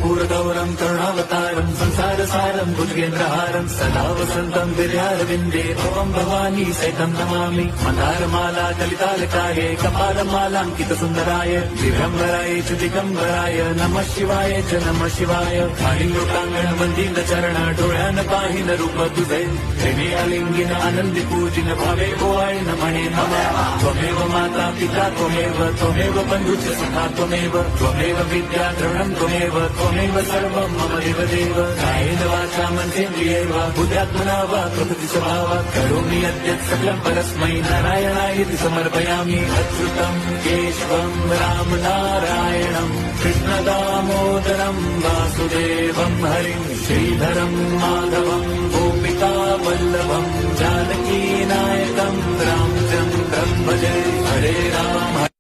कर्पूरगौरं करुणावतारं संसारसारं भुजगेन्द्रहारं सदा वसन्तं गिर्यारविन्दे भवं भवानी सहितं नमामि मन्दारमाला कलितालकाये कपालमालाङ्कितसुन्दराय दिगम्बराय च दिगम्बराय नमः शिवाय च नमः शिवाय लोकांगण चरण डोळ्यान पाहिन रूप तुझे प्रेमे अलिंगिन आनंदी पूजिन भावे ओवाळीन म्हणे नमः त्वमेव माता पिता त्वमेव बंधुच सखा त्वमेव विद्या द्रवणं त्वमेव सर्वं मम देवदेव कायेन वाचा मनसेन्द्रियैव बुद्ध्यात्मना वा प्रकृति स्वभावात् करोमि यद्यत् सकलं परस्मै नारायणायेति समर्पयामि अच्युतं केशवं राम नारायणं कृष्णदामोदरं वासुदेवं हरिं श्रीधरं माधवं गोपिका वल्लभं जानकी नायकं रामचन्द्रं भजे हरे राम